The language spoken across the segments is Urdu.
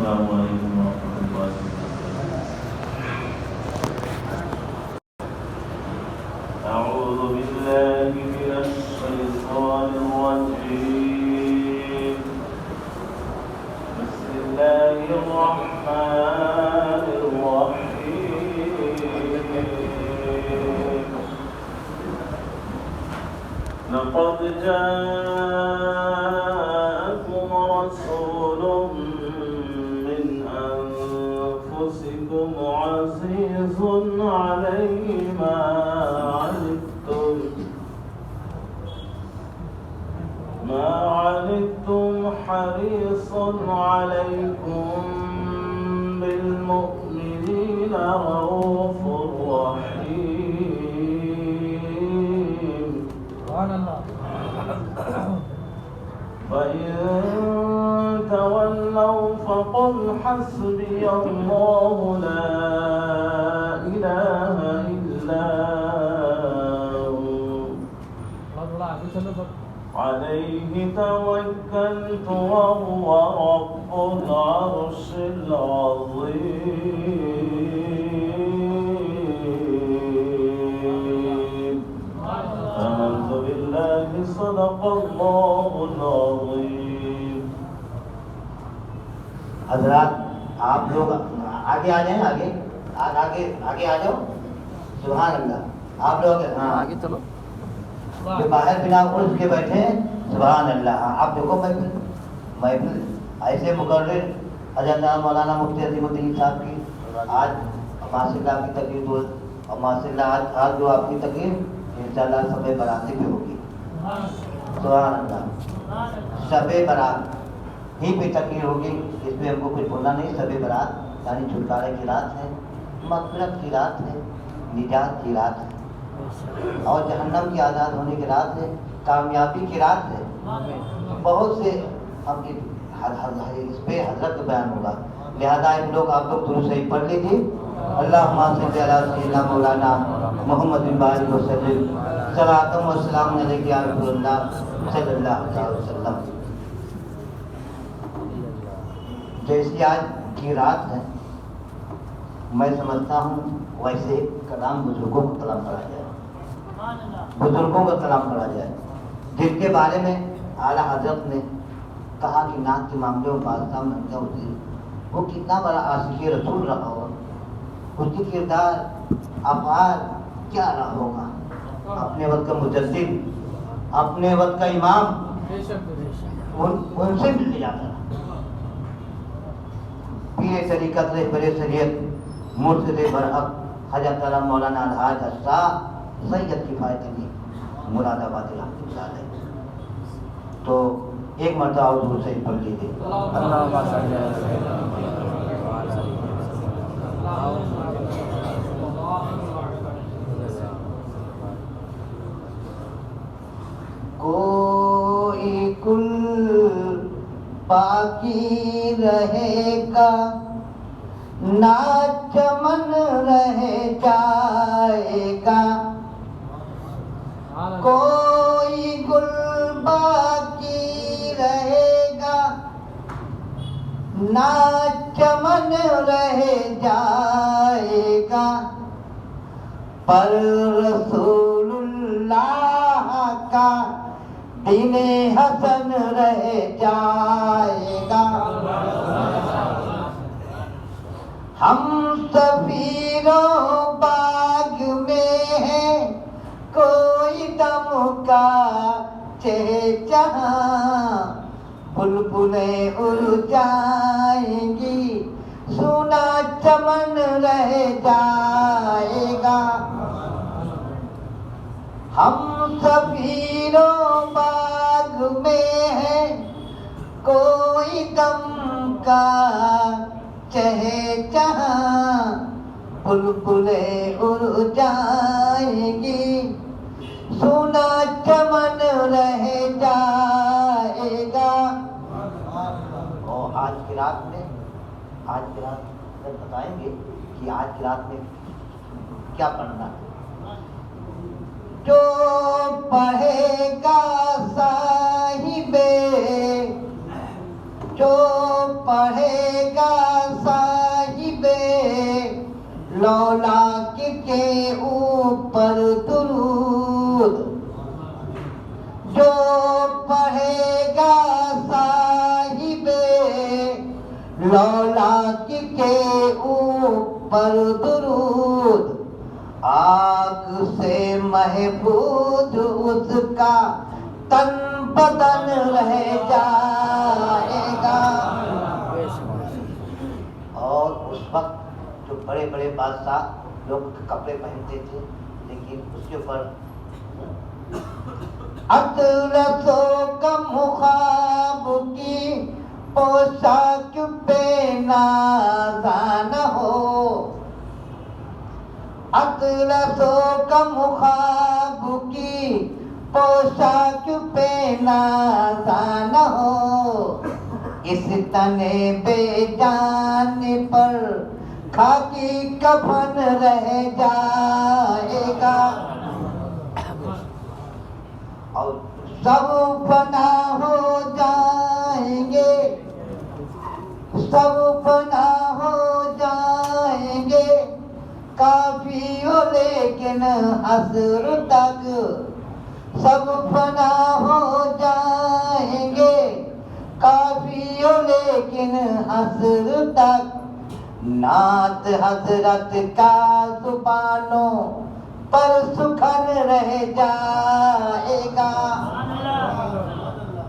السلام علیکم ورحمۃ اللہ وبرکاتہ۔ اعوذ باللہ من الشیطان الرجیم، بسم اللہ الرحمن الرحیم۔ لقد جاءكم رسول من أنفسكم عزيز عليه ما عنتم حريص عليكم بالمؤمنين رؤوف رحيم۔ فإن تولوا فقل حسبي الله لا إله إلا هو عليه توكلت وهو رب العرش العظيم۔ آمنت بالله صدق الله العظيم۔ حضرات آپ لوگ آگے آ جائیں، آگے آ جاؤ۔ سبحان اللہ۔ آپ لوگ آگے چلو، جو باہر بنا عرض کے بیٹھے ہیں، سبحان اللہ۔ آپ دیکھو محفل ایسے مقرر حضرت مولانا مفتی عظیم الدین صاحب کی آج ماشاء اللہ کی تقریر اور ماشاء اللہ آج جو آپ کی تقریر انشاءاللہ شب برات پہ ہوگی۔ سبحان اللہ، شب برات ہی پہ تقریر ہوگی، اس میں ہم کو کچھ بولنا نہیں۔ شب برات یعنی چھٹکارے کی رات ہے، مغفرت کی رات ہے، نجات کی رات ہے، اور جہنم کی آزاد ہونے کی رات ہے، کامیابی کی رات ہے۔ بہت سے ہم اس پہ حضرت کا بیان ہوگا، لہذا ان لوگ آپ لوگ درود شریف پڑھ لیجیے۔ اللہم صلی علی سیدنا مولانا محمد بارک وسلم، صلاۃ و سلام علیک یا رسول اللہ صلی اللہ علیہ وسلم۔ جیسی آج کی رات ہے، میں سمجھتا ہوں ویسے کلام بزرگوں کو کلام پڑھا جائے، بزرگوں کا کلام پڑھا جائے، جن کے بارے میں اعلیٰ حضرت نے کہا کہ نعت کے معاملے میں بادشاہ ننگا وزیر وہ کتنا بڑا عاشق رسول رہا ہوگا، اس کی کردار افعال کیا رہا ہوگا، اپنے وقت کا مجدد، اپنے وقت کا امام، ان سے ملنے جاتا رہا۔ پیر طریقت رہبر شریعت مرشد برحق حضرت مولانا الحاج اشرف سید کفایت علی مراد آباد رحمۃ اللہ علیہ۔ تو ایک مرتبہ اور درود شریف پڑھ لیجیے۔ کوئی کل باقی رہے گا، نہ چمن رہ جائے گا، کوئی گل باقی رہے گا، نہ چمن رہ جائے گا، پر رسول اللہ کا دین حسن رہ جائے گا۔ ہم سفیروں باغ میں ہیں، کوئی دم کا چہچہاں، بلبلیں اڑ جائیں گی، سونا چمن رہ جائے گا۔ ہم سفیروں باغ میں ہیں، کوئی دم کا چہچہاں، بلبلیں اڑ جائیں گی، سونا چمن رہ جائے گا۔ اور آج کی رات بتائیں گے کہ آج کی رات میں کیا پڑھنا ہے۔ جو پڑھے گا صاحب، جو پڑھے گا لولاک کے اوپر درود جو پڑھے گا صاحب لولاک کے اوپر درود آگ سے محفوظ اس کا تن بدن رہ جائے گا. اور اس وقت جو بڑے بڑے بادشاہ لوگ کپڑے پہنتے تھے لیکن اس کے اوپر اطلس و کم خواب کی پوشاک پہ نازانا ہو اطلس و کم خواب کی پوشاک پہ نازانا ہو اس تنے بے جان پر خاکی کفن رہ جائے گا. اور سب فنا ہو جائیں گے سب فنا ہو جائیں گے کافی ہو لیکن حسر تک سب فنا ہو جائیں گے کافی ہو لیکن حسر تک نعت حضرت کا زبانوں پر سخن رہ جائے گا.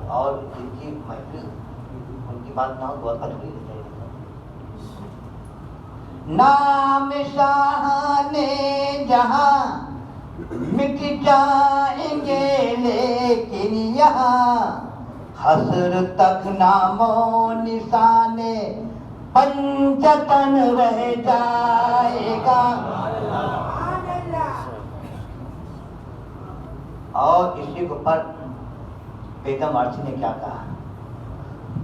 اور ان کی محفل ان کی بات نہ ہو تو ادھوری رہ جائے گی. نام شاہان جہاں مٹ جائیں گے لیکن یہاں حسر تک نام و نشان پنجتن رہ جائے گا. اور اسی کے اوپر بیگم آرچی نے کیا کہا؟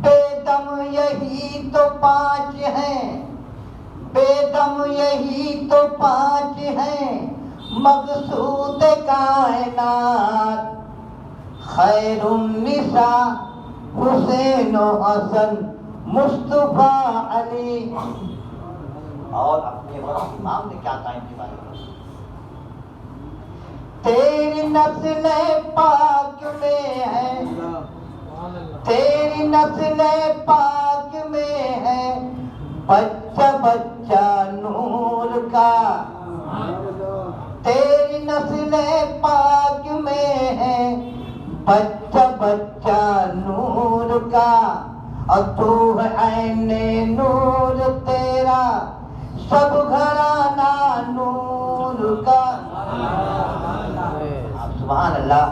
بیدم یہی تو 5 ہیں بیدم یہی تو 5 ہیں مقصود کائنات خیر النساء حسین و حسن مصطفیٰ علی. اور اپنے وقت امام نے کیا کہا ان کے بارے میں؟ تیری نسل پاک میں ہے تیری نسل پاک میں ہے بچہ بچہ نور کا تیری نسل پاک میں ہے بچہ بچہ نور کا اور تو ہے عین نور تیرا سب گھرانہ نور کا. سبحان اللہ.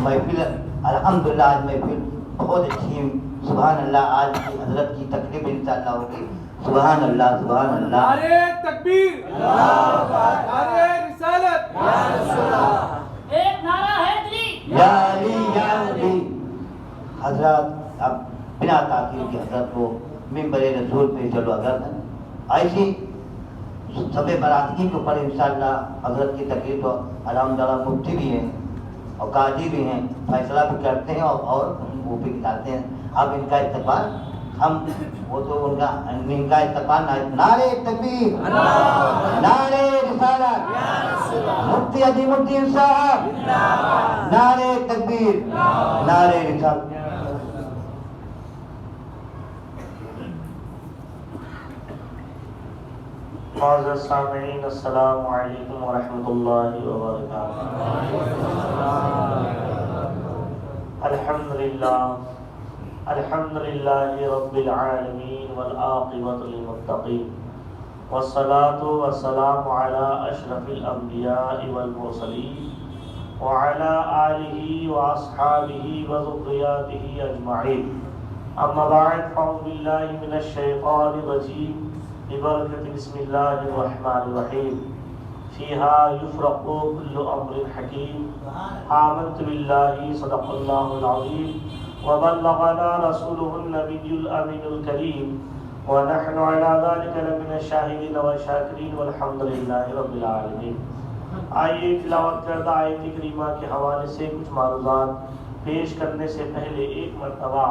محفل الحمدللہ آج محفل بہت اچھی سبحان اللہ. آج کی حضرت کی تقریب انشاءاللہ ہوگی. سبحان اللہ سبحان اللہ. نعرہ تکبیر نعرہ رسالت ایک نعرہ حیدری یا علی یا علی. حضرات اب بنا تاخیر کی حضرت کو منبر رسول پہ چلو اگر ایسی سب برادری کے اوپر انشاءاللہ حضرت کی تقریر تو الحمدللہ مفتی بھی ہیں اور قاضی بھی ہیں فیصلہ بھی کرتے ہیں اور وہ بھی کتاتے ہیں. اب ان کا استقبال ہم وہ تو ان کا استقبال نعرہ تکبیر نعرہ رسالت مفتی عظیم الدین صاحب نعرہ تکبیر نعرہ رسالت. معزز سامعین السلام علیکم ورحمۃ اللہ وبرکاتہ. الحمدللہ رب العالمین والعاقبۃ للمتقین والصلاة والسلام علی اشرف الانبیاء والمرسلین وعلى آلہ واصحابہ وذریاتہ اجمعین. اما بعد فاعوذ باللہ من الشیطان الرجیم ببرکۃ بسم اللہ الرحمن الرحیم. فیہا یفرق کل امر حکیم. آمنت باللہ صدق اللہ العظیم وبلغنا رسولہ النبی الامین الکریم ونحن علی ذلک لمن الشاہدین والشاکرین والحمد للہ رب العالمین. آئیے تلاوت کردہ آیت کریمہ کے حوالے سے کچھ معروضات پیش کرنے سے پہلے ایک مرتبہ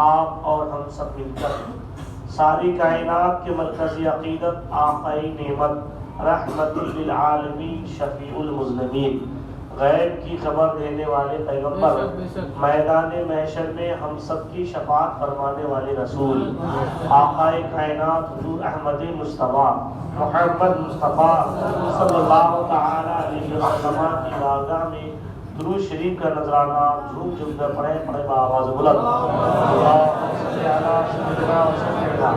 آپ اور ہم سب مل کر ساری کائنات کے مرکزی عقیدت آقائی نعمت رحمت للعالمین شفیع المذنبین، غیب کی خبر دینے والے پیغمبر، میدان محشر میں ہم سب کی شفاعت فرمانے والے رسول، آقا کائنات حضور احمد مصطفیٰ محمد مصطفیٰ صلی اللہ تعالی علیہ وسلم کی بارگاہ میں درود شریف کا نذرانہ جھوم جھوم کر پڑھے بآواز بلند، اللہم صلی علی سیدنا و سیدنا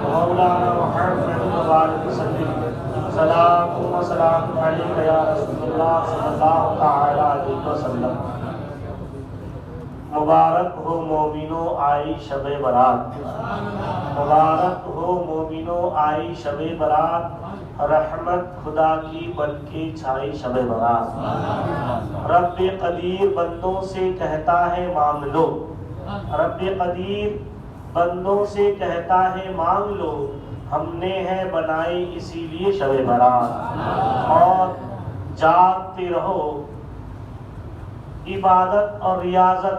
مولانا محمد مبارک وسلم، صلاۃ و سلام علیک یا رسول اللہ صلی اللہ تعالی علیہ وسلم۔ مبارک ہو مومنو آئی شب برات، مبارک ہو مومنو آئی شب برات، رحمت خدا کی بن کے چھائی شب برات۔ رب قدیر بندوں سے کہتا ہے مانگ لو، رب قدیر بندوں سے کہتا ہے مانگ لو، ہم نے ہے بنائی اسی لیے شب برات، اور جاگتے رہو عبادت اور ریاضت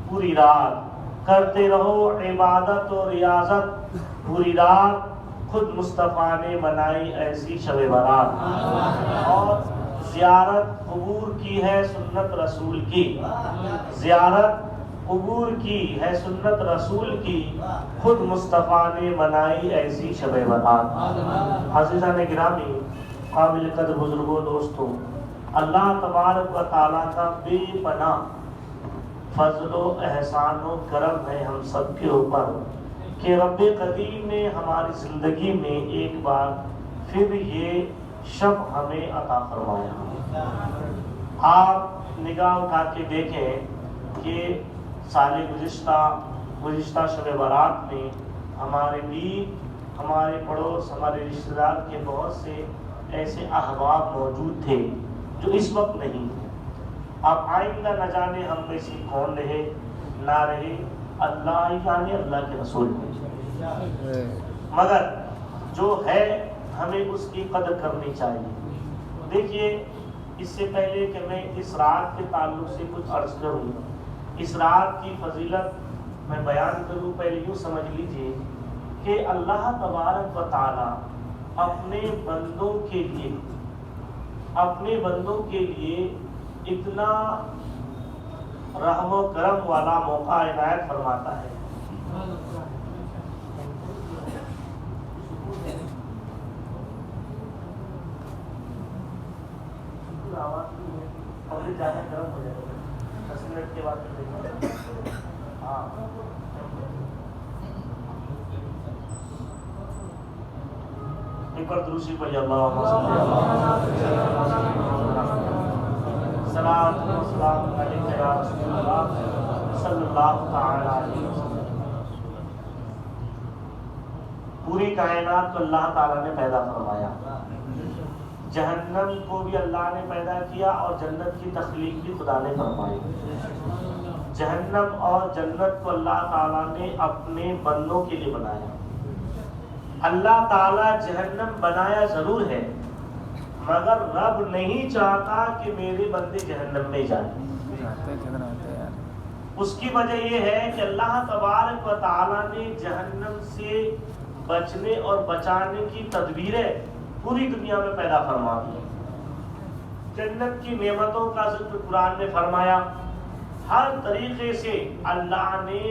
پوری رات، کرتے رہو عبادت اور ریاضت پوری رات، خود مصطفیٰ نے منائی ایسی شب برات۔ اور زیارت قبور کی ہے سنت رسول کی، زیارت قبور کی ہے سنت رسول کی، خود مصطفیٰ نے منائی ایسی شب برات۔ عزیزان گرامی، قابل قدر بزرگوں، دوستوں، اللہ تبارک و تعالیٰ کا بے پناہ فضل و احسان و کرم ہے ہم سب کے اوپر کہ رب قدیم نے ہماری زندگی میں ایک بار پھر یہ شب ہمیں عطا فرمایا۔ آپ نگاہ اٹھا کے دیکھیں کہ سال گزشتہ شب برات میں ہمارے بیچ، ہمارے پڑوس، ہمارے رشتہ دار کے بہت سے ایسے احباب موجود تھے جو اس وقت نہیں تھے۔ اب آئندہ نہ جانے ہم میں سے کون رہے نہ رہے، اللہ ہی جانے، اللہ کے رسول نے، مگر جو ہے ہمیں اس کی قدر کرنی چاہیے۔ دیکھیے، اس سے پہلے کہ میں اس رات کے تعلق سے کچھ عرض کروں، اس رات کی فضیلت میں بیان کروں، پہلے یوں سمجھ لیجئے کہ اللہ تبارک و تعالی اپنے بندوں کے لیے اتنا رحم و کرم والا موقع عنایت فرماتا ہے۔ گرم ہو جائے گا 10 منٹ کے بعد۔ ہاں، ایک بار درود شریف پڑھیے، اللہم صلی صلاۃ و سلام علیک یا رسول اللہ صلی اللہ تعالی علیہ وسلم۔ پوری کائنات کو اللہ تعالیٰ نے پیدا فرمایا، جہنم کو بھی اللہ نے پیدا کیا اور جنت کی تخلیق بھی خدا نے فرمائی۔ جہنم اور جنت کو اللہ تعالیٰ نے اپنے بندوں کے لیے بنایا۔ اللہ تعالیٰ جہنم بنایا ضرور ہے، مگر رب نہیں چاہتا کہ میرے بندے جہنم میں جائیں۔ اس کی وجہ یہ ہے کہ اللہ تبارک و تعالیٰ نے جہنم سے بچنے اور بچانے کی تدبیریں پوری دنیا میں پیدا فرما دی۔ جنت کی نعمتوں کا ذکر قرآن نے فرمایا، ہر طریقے سے اللہ نے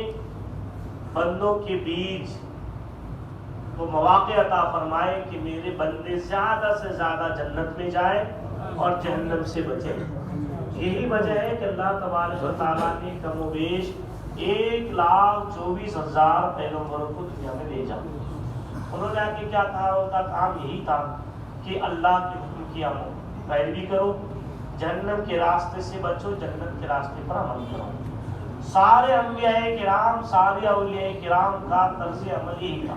بندوں کے بیچ وہ مواقع عطا فرمائے کہ میرے بندے زیادہ سے زیادہ جنت میں جائیں اور جہنم سے بچیں۔ یہی وجہ ہے کہ اللہ تبارک و تعالیٰ نے کم و بیش 1,24,000 پیغمبروں کو دنیا میں بھیجا۔ انہوں نے آ کے کیا کہا؟ ان کا کام یہی تھا کہ اللہ کے حکم کی پیروی کرو، جہنم کے راستے سے بچو، جنت کے راستے پر عمل کرو۔ سارے انبیاء کرام، سارے اولیاء کرام کا طرز عمل یہی تھا۔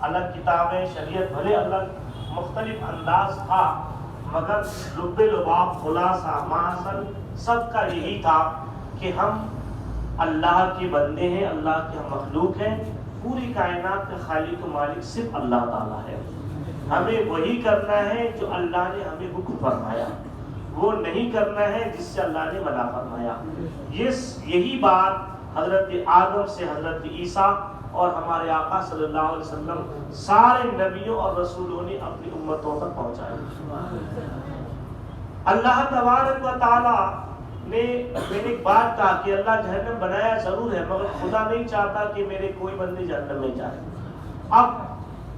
الگ کتابیں، شریعت بھلے الگ مختلف انداز تھا، مگر لب لباب خلاصہ ماصل سب کا یہی تھا کہ ہم اللہ کے بندے ہیں، اللہ کے ہم مخلوق ہیں، پوری کائنات کے خالق و مالک صرف اللہ تعالیٰ ہے۔ ہمیں وہی کرنا ہے جو اللہ نے ہمیں حکم فرمایا، وہ نہیں کرنا ہے جس سے اللہ نے منع فرمایا۔ یہی بات حضرت آدم سے حضرت عیسیٰ اور ہمارے آقا صلی اللہ علیہ وسلم سارے نبیوں اور رسولوں نے اپنی امتوں تک پہنچایا۔ اللہ تبارک و تعالی نے میں نے ایک بات کہا کہ اللہ جہنم بنایا ضرور ہے، مگر خدا نہیں چاہتا کہ میرے کوئی بندے جہنم میں جائے۔ اب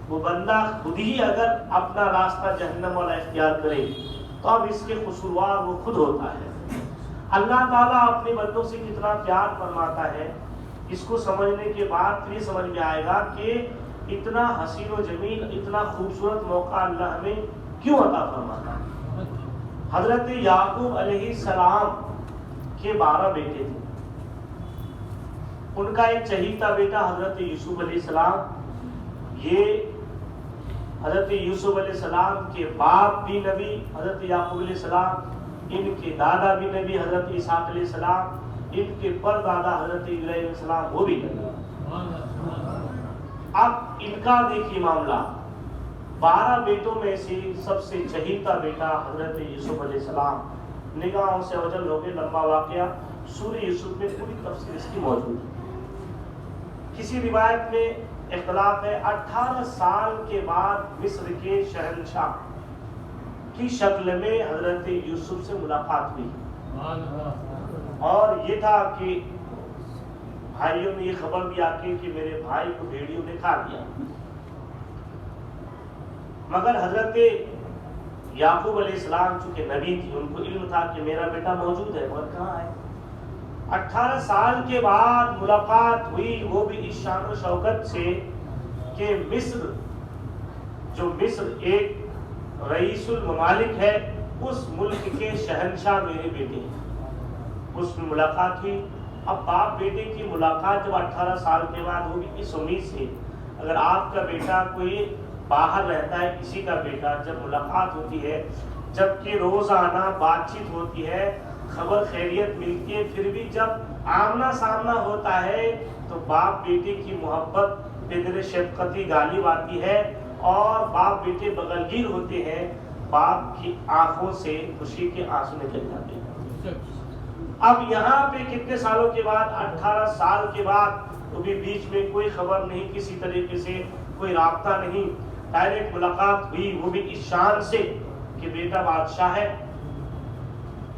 وہ بندہ خود ہی اگر اپنا راستہ جہنم والا اختیار کرے تو اب اس کے قصوروار وہ خود ہوتا ہے۔ اللہ تعالیٰ اپنے بندوں سے کتنا پیار فرماتا ہے، اس کو سمجھنے کے بعد پھر یہ سمجھ میں آئے گا کہ اتنا حسین و جمیل، اتنا خوبصورت موقع اللہ ہمیں کیوں عطا فرماتا ہے۔ حضرت یعقوب علیہ السلام کے 12 بیٹے تھے، ان کا ایک چہیتا بیٹا حضرت یوسف علیہ السلام۔ یہ حضرت یوسف علیہ السلام کے باپ بھی نبی حضرت یعقوب علیہ السلام، ان کے دادا بھی نبی حضرت اسحاق علیہ السلام، ان کے پردادا حضرت ابراہیم علیہ السلام وہ بھی نبی۔ اب ان کا دیکھیے معاملہ، 12 بیٹوں میں سے سب سے چہیتا بیٹا حضرت یوسف علیہ السلام نگاہوں سے اوجھل ہو گئے۔ لمبا واقعہ سورہ یوسف میں پوری تفصیل اس کی موجود ہے۔ کسی روایت میں اختلاف ہے، 18 سال کے بعد مصر کے شہنشاہ کی شکل میں حضرت یوسف سے ملاقات ہوئی، اور یہ تھا کہ بھائیوں نے یہ خبر دیا کہ میرے بھائی کو بھیڑیوں نے کھا دیا، مگر حضرت یعقوب علیہ السلام چونکہ نبی تھی، ان کو علم تھا کہ میرا بیٹا موجود ہے، مگر کہاں ہے۔ 18 سال کے بعد ملاقات ہوئی، وہ بھی اس شان و شوکت سے کہ مصر، جو مصر ایک رئیس الممالک ہے، اس ملک کے شہنشاہ میرے بیٹے ہیں، اس میں ملاقات ہوئی۔ اب باپ بیٹے کی ملاقات جب 18 سال کے بعد ہوگی، اس امید سے اگر آپ کا بیٹا کوئی باہر رہتا ہے، کسی کا بیٹا، جب ملاقات ہوتی ہے، جبکہ روزانہ بات چیت ہوتی ہے، خبر خیریت ملتی ہے، پھر بھی جب آمنا سامنا ہوتا ہے تو باپ بیٹے کی محبت پدر شفقتی غالب آتی ہے، اور باپ بیٹے بغلگیر ہوتے ہیں، باپ کی آنکھوں سے خوشی کے آنسو نکل جاتے ہیں۔ اب یہاں پہ کتنے سالوں کے بعد، 18 سال کے بعد، تو بھی بیچ میں کوئی خبر نہیں، کسی طریقے سے کوئی رابطہ نہیں، ڈائریکٹ ملاقات ہوئی، وہ بھی اس شان سے کہ بیٹا بادشاہ ہے۔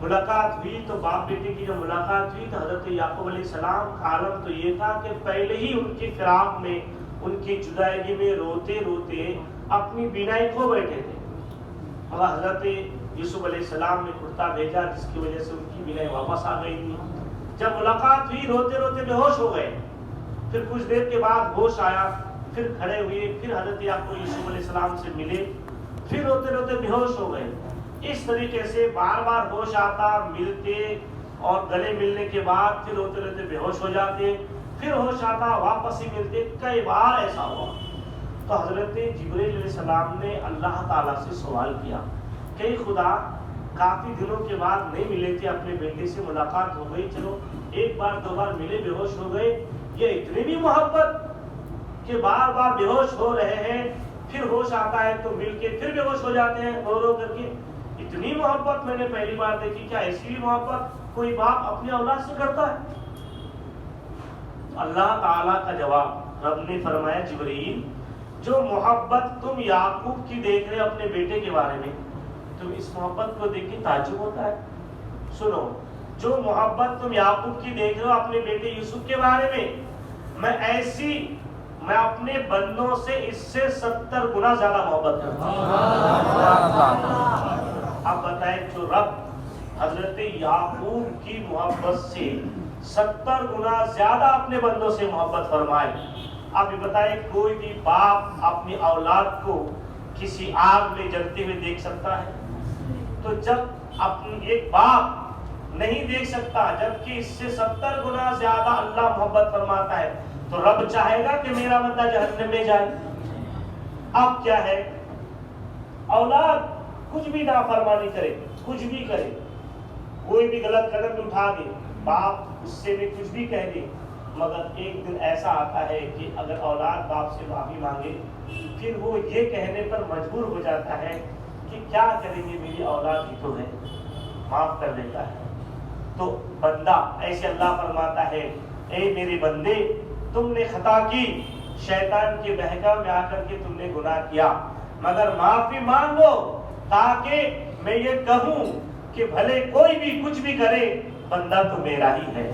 ملاقات ہوئی تو باپ بیٹے کی جو ملاقات ہوئی تو حضرت یعقوب علیہ السلام کا عالم تو یہ تھا کہ پہلے ہی ان کی فراق میں، ان کی جدائیگی میں روتے روتے اپنی بینائی کھو بیٹھے تھے، اور حضرت یوسف علیہ السلام نے کرتا بھیجا جس کی وجہ سے ان کی بینائی واپس آ گئی تھی۔ جب ملاقات ہوئی روتے روتے بے ہوش ہو گئے، پھر کچھ دیر کے بعد ہوش آیا، پھر کھڑے ہوئے، پھر حضرت یعقوب یوسف علیہ السلام سے ملے، پھر روتے روتے بے ہوش ہو گئے۔ اس طریقے سے بار بار ہوش آتا، ملتے اور گلے ملنے کے بعد پھر روتے روتے بے ہوش ہو جاتے، پھر ہوش آتا، واپس ہی ملتے، کئی بار ایسا ہوا۔ تو حضرت جبرائیل علیہ السلام نے اللہ تعالیٰ سے سوال کیا کہ خدا، کافی دنوں کے بعد نہیں ملے تھے، اپنے بیٹے سے ملاقات ہو گئی، چلو ایک بار دو بار ملے، بے ہوش ہو گئے، یہ اتنی بھی محبت کہ بار بار بے ہوش ہو رہے ہیں، پھر ہوش آتا ہے تو مل کے پھر بے ہوش ہو جاتے ہیں رو رو کر کے، اتنی محبت میں نے پہلی بار دیکھی، کیا ایسی بھی محبت کوئی باپ اپنی اولاد سے کرتا ہے؟ اللہ تعالیٰ کا جواب، رب نے فرمایا جبرائیل، جو محبت تم یعقوب کی دیکھ رہے اپنے بیٹے کے بارے میں، تم اس محبت کو دیکھ کے تعجب ہوتا ہے؟ سنو، جو محبت تم یعقوب کی دیکھ رہے ہو اپنے بیٹے یوسف کے بارے میں، میں اپنے بندوں سے اس سے 70 گنا زیادہ محبت کرتا ہوں۔ اب بتائیں، جو رب حضرت یعقوب کی محبت سے 70 گنا زیادہ اپنے بندوں سے محبت فرمائے، اب یہ بتائیں کوئی بھی باپ اپنی اولاد کو کسی آگ میں جلتے ہوئے دیکھ سکتا ہے؟ تو جب اپنی ایک باپ نہیں دیکھ سکتا، جبکہ اس سے 70 گنا زیادہ اللہ محبت فرماتا ہے، تو رب چاہے گا کہ میرا بندہ جہنم میں جائے؟ اب کیا ہے، اولاد کچھ بھی نافرمانی کرے، کچھ بھی کرے، کوئی بھی غلط قدم اٹھا دے، باپ غصے میں کچھ بھی کہہ دے، مگر ایک دن ایسا آتا ہے کہ اگر اولاد باپ سے معافی مانگے، پھر وہ یہ کہنے پر مجبور ہو جاتا ہے کہ کیا کریں گے، میری اولاد ہی تو ہے، معاف کر دیتا ہے۔ تو بندہ ایسے اللہ فرماتا ہے، اے میرے بندے، تم نے خطا کی، شیطان کے بہکا میں آ کر کے تم نے گناہ کیا، مگر معافی مانگو تاکہ میں یہ کہوں کہ بھلے کوئی بھی کچھ بھی کرے بندہ تو میرا ہی ہے،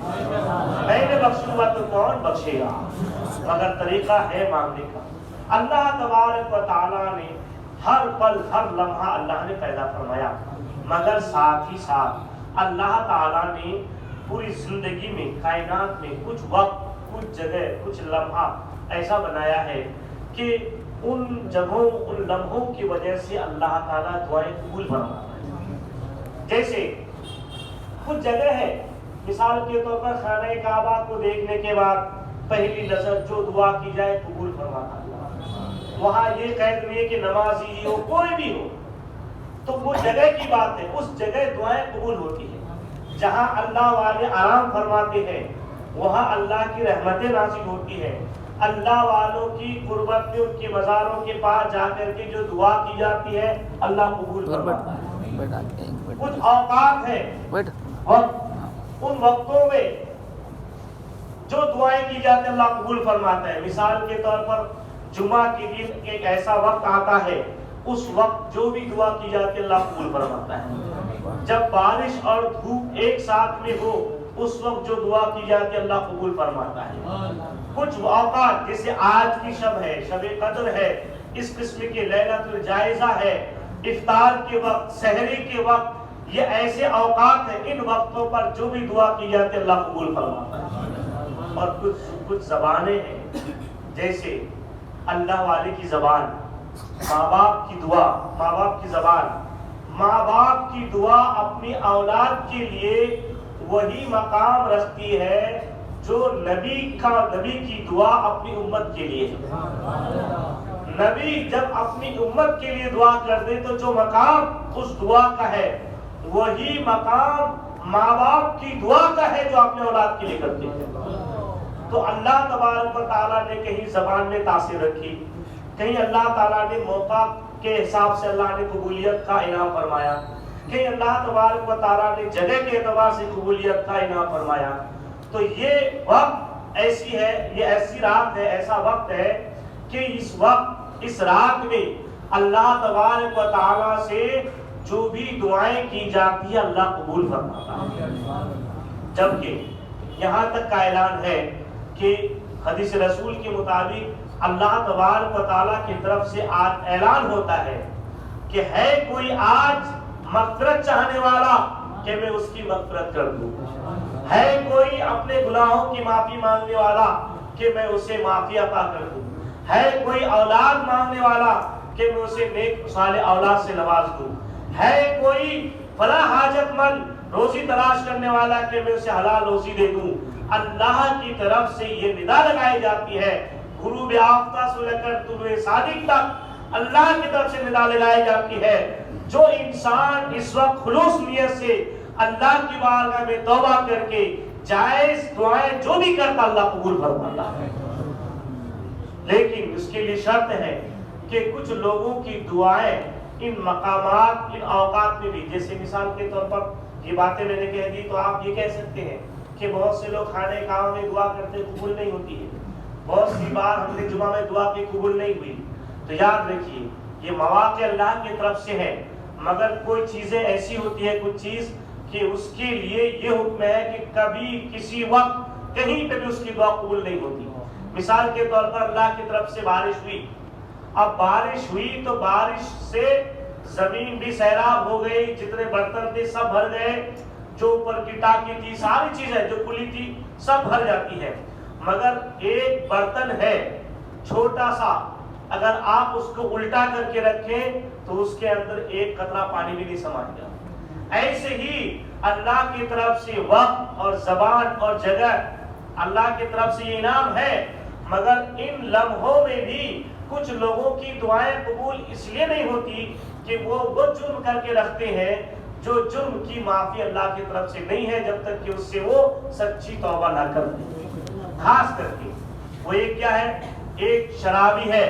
میں نے بخشوں گا تو کون بخشے گا، مگر طریقہ ہے مانگنے کا۔ اللہ تبارک و تعالیٰ نے ہر پل ہر لمحہ اللہ نے پیدا فرمایا، مگر ساتھ ہی ساتھ اللہ تعالیٰ نے پوری زندگی میں کائنات میں کچھ وقت، کچھ جگہ، کچھ لمحہ ایسا بنایا ہے کہ ان جگہوں، ان لمحوں کی وجہ سے اللہ تعالیٰ دعائیں قبول فرماتا ہے۔ جیسے کچھ جگہ ہے، مثال کے طور پر خانہ کعبہ کو دیکھنے کے بعد پہلی نظر جو دعا کی جائے قبول فرماتا ہے۔ وہاں یہ قید نہیں ہے کہ نمازی ہو کوئی بھی ہو، تو وہ جگہ کی بات ہے، اس جگہ دعائیں قبول ہوتی ہیں۔ جہاں اللہ والے آرام فرماتے ہیں وہاں اللہ کی رحمتیں نازل ہوتی ہے۔ اللہ والوں کی قربت میں ان کے مزاروں کے پاس جا کر کے جو دعا کی جاتی ہے اللہ قبول فرماتا ہے۔ کچھ اوقات ہیں، ان وقتوں میں جو دعائیں کی جاتی ہیں اللہ قبول فرماتا ہے۔ مثال کے طور پر جمعہ کے دن ایک ایسا وقت آتا ہے، اس وقت جو بھی دعا کی جاتی ہے اللہ قبول فرماتا ہے۔ جب بارش اور دھوپ ایک ساتھ میں ہو اس وقت جو دعا کی جاتی ہے اللہ قبول فرماتا ہے۔ کچھ اوقات جیسے آج کی شب ہے، شب قدر ہے، اس قسم کے لیلۃ الجائزہ ہے، افطار کے وقت، سحری کے وقت، یہ ایسے اوقات ہیں، ان وقتوں پر جو بھی دعا کی جاتی ہے اللہ قبول فرماتا ہے۔ اور کچھ زبانیں ہیں، جیسے اللہ والے کی زبان، ماں باپ کی دعا، ماں باپ کی زبان، ماں باپ کی دعا اپنی اولاد کے لیے وہی مقام رکھتی ہے جو نبی کی دعا اپنی امت کے لیے ہے۔ نبی جب اپنی امت کے لیے دعا کر دے تو جو مقام اس دعا کا ہے وہی مقام ماں باپ کی دعا کا ہے جو اپنے اولاد کے لیے کرتے ہیں۔ تو اللہ تبارک و تعالیٰ نے کہیں زبان میں تاثیر رکھی، کہیں اللہ تعالیٰ نے موقع کے حساب سے اللہ نے قبولیت کا انعام فرمایا، کہ اللہ تبارک و تعالیٰ نے جگہ کے اعتبار سے قبولیت کا انعام فرمایا۔ تو یہ وقت ایسی ہے، یہ ایسی رات ہے، ایسا وقت ہے کہ اس وقت، اس رات میں اللہ تبارک و تعالیٰ سے جو بھی دعائیں کی جاتی ہے اللہ قبول فرماتا ہے۔ جبکہ یہاں تک کا اعلان ہے کہ حدیث رسول کے مطابق اللہ تبارک و تعالیٰ کی طرف سے آج اعلان ہوتا ہے کہ ہے کوئی آج مغفرت چاہنے والا کہ میں اس کی مغفرت کر دوں، ہے کوئی اپنے گناہوں کی معافی مانگنے والا کہ میں اسے معافی عطا کر دوں، ہے کوئی اولاد مانگنے والا کہ میں اسے نیک صالح اولاد سے نواز دوں، ہے کوئی فلاں حاجت مند روزی تلاش کرنے والا کہ میں اسے حلال روزی دے دوں۔ اللہ کی طرف سے یہ ندا لگائی جاتی ہے، غروب آفتاب سے لے کر طلوع صادق تک اللہ کی طرف سے ندا لگائی جاتی ہے۔ جو انسان اس وقت خلوص نیت سے اللہ کی بارگاہ میں توبہ کر کے جائز دعائیں جو بھی کرتا اللہ قبول فرماتا ہے، لیکن اس کے لیے شرط ہے کہ کچھ لوگوں کی دعائیں ان مقامات، ان اوقات میں بھی، جیسے مثال کے طور پر یہ باتیں میں نے کہہ دی تو آپ یہ کہہ سکتے ہیں کہ بہت سے لوگ خانہ کعبہ میں دعا کرتے قبول نہیں ہوتی ہے، بہت سی بار ہم نے جمعہ میں دعا کی قبول نہیں ہوئی۔ تو یاد رکھیے یہ مواقع اللہ کی طرف سے ہے، مگر کوئی چیزیں ایسی ہوتی ہے، کچھ چیز کہ اس کے لیے یہ حکم ہے کہ کبھی کسی وقت کہیں پہ بھی اس کی دعا قبول نہیں ہوتی۔ مثال کے طور پر اللہ کی طرف سے بارش ہوئی، اب بارش ہوئی تو بارش سے زمین بھی سیراب ہو گئی، جتنے برتن تھے سب بھر گئے، جو اوپر کی ٹاکی تھی، ساری چیزیں جو کھلی تھی سب بھر جاتی ہے، مگر ایک برتن ہے چھوٹا سا، اگر آپ اس کو الٹا کر کے رکھیں تو اس کے اندر ایک قطرہ پانی بھی نہیں سمائے گا۔ ایسے ہی اللہ کی طرف سے وقت اور زبان اور جگہ اللہ کی طرف سے یہ انعام ہے، مگر ان لمحوں میں بھی کچھ لوگوں کی دعائیں قبول اس لیے نہیں ہوتی کہ وہ جرم کر کے رکھتے ہیں جو جرم کی معافی اللہ کی طرف سے نہیں ہے جب تک کہ اس سے وہ سچی توبہ نہ کر دے۔ خاص کر کے وہ ایک کیا ہے، ایک شرابی ہے،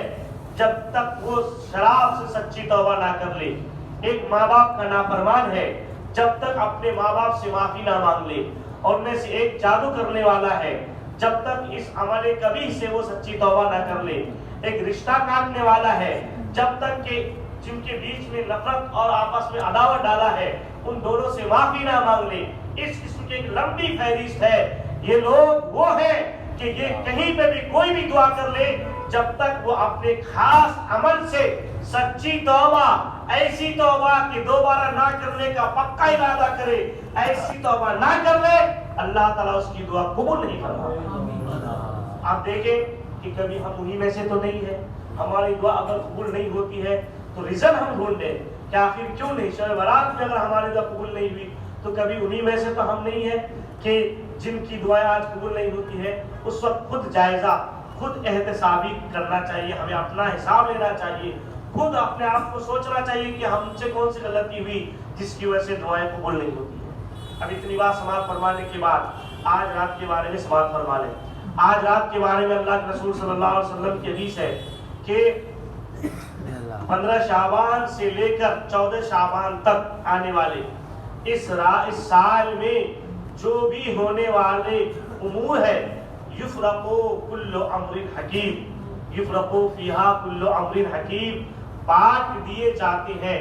جب تک وہ شراب سے سچی توبہ نہ کر لے، ایک ماں باپ کا نافرمان ہے، جب تک اپنے ماں باپ سے معافی نہ مانگ لے، اور میں سے ایک جادو کرنے والا ہے، جب تک اس عمل کبھی سے وہ سچی توبہ نہ کر لے. ایک رشتہ کاٹنے والا ہے جب تک کہ جن کے بیچ میں نفرت اور آپس میں عداوت ڈالا ہے ان دونوں سے معافی نہ مانگ لے. اس قسم کی ایک لمبی فہرست ہے. یہ لوگ وہ ہیں کہ یہ کہیں پہ بھی کوئی بھی دعا کر لے جب تک وہ اپنے خاص عمل سے سچی توبہ، ایسی توبہ کہ دوبارہ نہ کرنے کا پکا ارادہ کرے، ایسی توبہ نہ کر لے، اللہ تعالیٰ اس کی دعا قبول نہیں کرتا. آپ دیکھیں کہ کبھی ہم انہی میں سے تو نہیں ہے. ہماری دعا اگر قبول نہیں ہوتی ہے تو ریزن ہم ڈھونڈیں کہ آخر کیوں نہیں. شب برات میں اگر ہماری دعا قبول نہیں ہوئی تو کبھی انہی میں سے تو ہم نہیں ہیں کہ جن کی دعائیں آج قبول نہیں ہوتی ہے. اس وقت خود جائزہ، خود احتسابی کرنا چاہیے، ہمیں اپنا حساب لینا چاہیے، خود اپنے آپ کو سوچنا چاہیے کہ ہم سے کون سی غلطی ہوئی جس کی وجہ سے دعائیں قبول نہیں ہوتی ہیں. اب اتنی بات سماعت فرمانے کے بعد آج رات کے بارے میں سماعت فرما لیں. آج رات کے بارے میں اللہ کے رسول صلی اللہ علیہ وسلم کی حدیث ہے کہ 15 شعبان سے لے کر 14 شعبان تک آنے والے اس سال میں جو بھی ہونے والے امور ہے، یفرقو کل امر حکیم، یفرقو فیہا کل امر حکیم، بانٹ دیے جاتے ہیں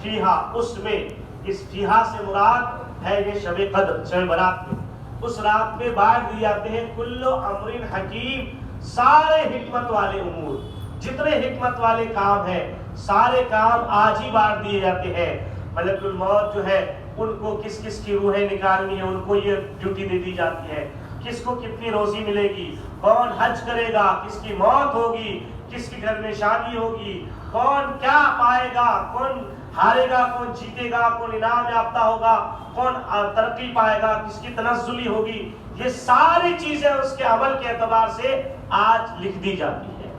فیہا، اس میں. اس فیہا سے مراد ہے یہ شب قدر، شب برات میں، اس رات میں بانٹ دیے جاتے ہیں کل امر حکیم، سارے حکمت والے امور، جتنے حکمت والے کام ہیں سارے کام آج ہی بانٹ دیے جاتے ہیں. ملک الموت جو ہے ان کو کس کس کی روحیں نکالنی ہے ان کو یہ ڈیوٹی دے دی جاتی ہے، کس کو کتنی روزی ملے گی، کون حج کرے گا، کس کی موت ہوگی، کس کے گھر میں شادی ہوگی، کون کیا پائے گا، کون ہارے گا، کون جیتے گا، کون انعام یافتہ ہوگا، کون ترقی پائے گا، کس کی تنزلی ہوگی. یہ ساری چیزیں اس کے عمل کے اعتبار سے آج لکھ دی جاتی ہے.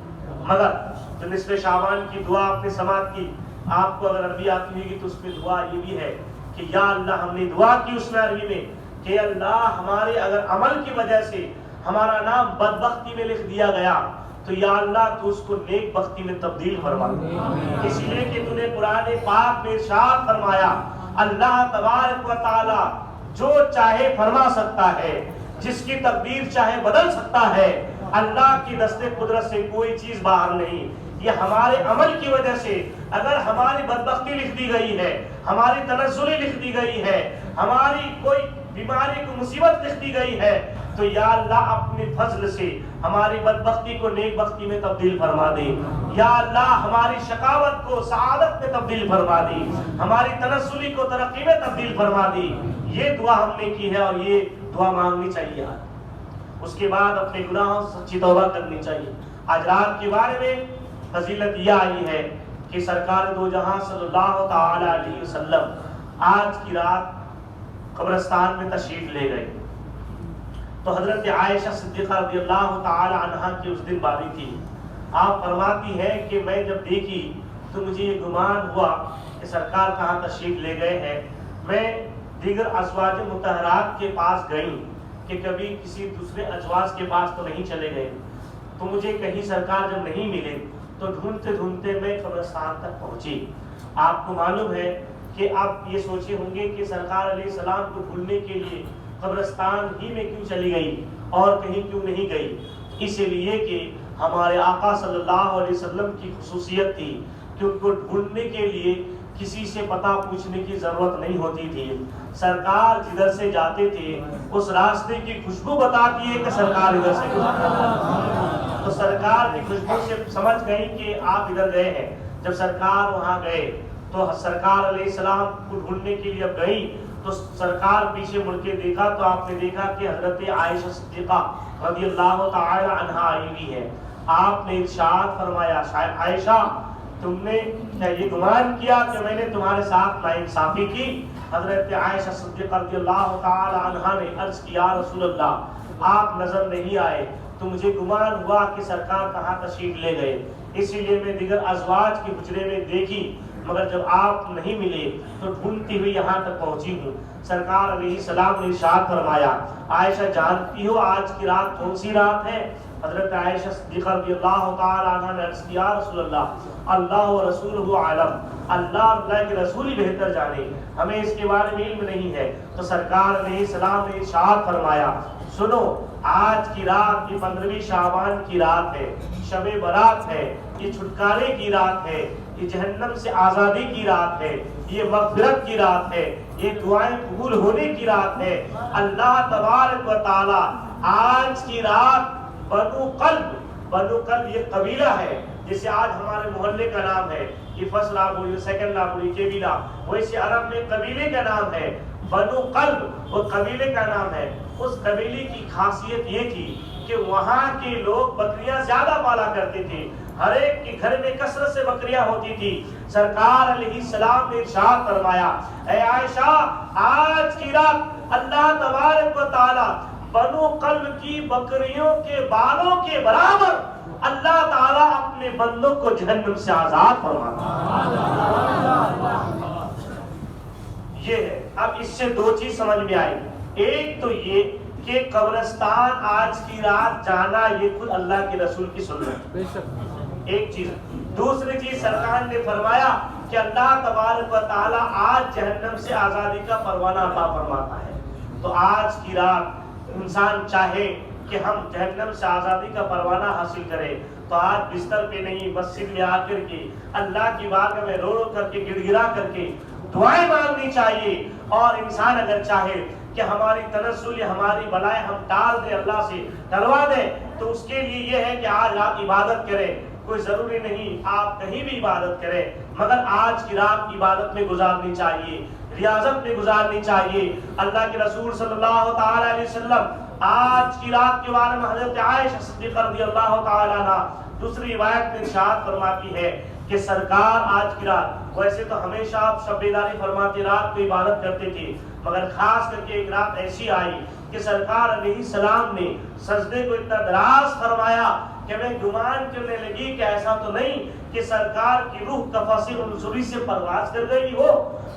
مگر جو نصف شعبان کی دعا آپ نے سماعت کی، آپ کو اگر عربی آتی ہوگی تو اس میں دعا یہ بھی ہے کہ یا اللہ، ہم نے دعا کی اس میں عربی میں کہ اللہ ہمارے اگر عمل کی وجہ سے ہمارا نام بدبختی میں لکھ دیا گیا تو یا اللہ تو اس کو نیک بختی میں تبدیل فرما دے. اس لیے کہ تو نے قرآن پاک میں ارشاد فرمایا اللہ تبارک و تعالی جو چاہے فرما سکتا ہے، جس کی تقدیر چاہے بدل سکتا ہے. اللہ کی دست قدرت سے کوئی چیز باہر نہیں. یہ ہمارے عمل کی وجہ سے اگر ہماری بدبختی لکھ دی گئی ہے، ہماری تنزلی لکھ دی گئی ہے، ہماری کوئی بیماری کو مصیبت لکھ دی گئی ہے تو یا اللہ اپنے فضل سے ہماری بدبختی کو نیک بختی میں تبدیل فرما دے. یا اللہ ہماری شقاوت کو سعادت میں تبدیل فرما دے، ہماری تنزلی کو ترقی میں تبدیل فرما دے. یہ دعا ہم نے کی ہے اور یہ دعا مانگنی چاہیے. اس کے بعد اپنے گناہوں سے سچی توبہ کرنی چاہیے. آج رات کے بارے میں فضیلت یہ آئی ہے کہ سرکار دو جہاں صلی اللہ تعالی علیہ وسلم آج کی رات قبرستان میں تشریف لے گئے. تو حضرت عائشہ صدیقہ رضی اللہ تعالی عنہا کی اس دن باری تھی. آپ فرماتی ہے کہ میں جب دیکھی تو مجھے یہ گمان ہوا کہ سرکار کہاں تشریف لے گئے ہیں. میں دیگر ازواج مطہرات کے پاس گئی کہ کبھی کسی دوسرے ازواج کے پاس تو نہیں چلے گئے. تو مجھے کہیں سرکار جب نہیں ملے تو ڈھونڈتے ڈھونڈتے میں قبرستان تک پہنچی. آپ کو معلوم ہے کہ آپ یہ سوچے ہوں گے کہ سرکار علیہ السلام کو ڈھونڈنے کے لیے قبرستان ہی میں کیوں چلی گئی اور کہیں کیوں نہیں گئی. اس لیے کہ ہمارے آقا صلی اللہ علیہ وسلم کی خصوصیت تھی کہ ان کو ڈھونڈنے کے لیے کسی سے پتہ پوچھنے کی ضرورت نہیں ہوتی تھی. سرکار جدھر سے جاتے تھے اس راستے کی خوشبو بتاتی ہے کہ سرکار ادھر سے گزرے. تو سرکار کی خوشبو سے سمجھ گئی کہ آپ ادھر گئے ہیں. جب سرکار وہاں گئے تو سرکار علیہ السلام کو ڈھونڈنے کے لیے اب گئی تو سرکار پیچھے مڑ کے دیکھا تو آپ نے دیکھا کہ حضرت عائشہ صدیقہ رضی اللہ تعالی عنہا آئی ہوئی ہے. آپ نے ارشاد فرمایا عائشہ تم نے یہ گمان کیا کہ میں نے تمہارے ساتھ ناانصافی کی. حضرت عائشہ صدیقہ رضی اللہ تعالی عنہا نے عرض کیا رسول اللہ آپ نظر نہیں آئے تو مجھے گمان ہوا کہ سرکار کہاں تشریف لے گئے. اسی لیے میں دیگر ازواج کے حجرے میں دیکھی مگر جب آپ نہیں ملے تو ڈھونڈتی ہوئی یہاں تک پہنچی ہوں. سرکار علیہ السلام نے ارشاد فرمایا عائشہ جانتی ہو آج کی رات کون سی رات ہے؟ حضرت عائشہ صدیقہ رضی اللہ تعالی عنہا نے عرض کیا رسول اللہ اللہ و رسولہ عالم، اللہ کے رسول ہی بہتر جانے، ہمیں اس کے بارے میں علم نہیں ہے. تو سرکار علیہ السلام نے ارشاد فرمایا سنو آج کی رات یہ 15ویں شعبان کی رات ہے، شب برات ہے، یہ چھٹکارے کی رات ہے، یہ جہنم سے آزادی کی رات ہے، یہ مغفرت کی رات ہے، یہ دعائیں قبول ہونے کی رات ہے۔ اللہ تبارک و تعالی آج کی رات بنو قلب یہ قبیلہ ہے، جیسے آج ہمارے محلے کا نام ہے یہ فرسٹ لاہوری، سیکنڈ لاہوری، قبیلہ، ویسے عرب میں قبیلے کا نام ہے بنو قلب، وہ قبیلے کا نام ہے۔ اس قبیلے کی خاصیت یہ تھی کہ وہاں کے لوگ بکریاں زیادہ پالا کرتے تھے، ہر ایک کے گھر میں کثرت سے بکریاں ہوتی تھی۔ سرکار علیہ السلام نے ارشاد فرمایا، اے عائشہ آج کی رات اللہ تبارک و تعالی بنو قلب کی بکریوں کے بالوں کے برابر اللہ تعالیٰ اپنے بندوں کو جہنم سے آزاد فرماتا ہے۔ یہ ہے۔ اب اس سے دو چیز سمجھ میں آئی، ایک تو یہ کہ قبرستان آج کی رات جانا یہ خود اللہ کے رسول کی سنت ہے، ایک چیز۔ دوسری چیز سرکار نے فرمایا کہ اللہ تبارک و تعالیٰ آج جہنم سے آزادی کا پروانہ عطا فرماتا ہے۔ تو آج کی رات انسان چاہے کہ ہم جہنم سے آزادی کا پروانہ حاصل کریں تو آج بستر پہ نہیں، مسجد میں آ کر کے اللہ کی بارگاہ میں رو رو کر کے گڑ گڑا کر کے دعائیں مانگنی چاہیے۔ اور انسان اگر چاہے کہ ہماری تنزل یا ہماری بلائیں ہم ٹال دیں، اللہ سے ٹلوا دیں، تو اس کے لیے یہ ہے کہ آج آپ عبادت کریں۔ کوئی ضروری نہیں آپ کہیں بھی عبادت کریں، مگر آج کی رات عبادت میں گزارنی چاہیے، ریاضت میں گزارنی چاہیے۔ اللہ کے رسول صلی اللہ تعالی علیہ وسلم آج کی رات کے بارے میں حضرت عائشہ صدیقہ رضی اللہ تعالی عنہ دوسری روایت میں ارشاد فرماتی ہے کہ سرکار آج کی رات، ویسے تو ہمیشہ آپ شب بیداری فرماتے رات کو عبادت کرتے تھے، مگر خاص کر کے ایک رات ایسی آئی کہ سرکار علیہ السلام نے سجدے کو اتنا دراز فرمایا کہ میں گمان کرنے لگی کہ ایسا تو نہیں کہ سرکار کی روح کفاسی عنصری سے پرواز کر گئی ہو۔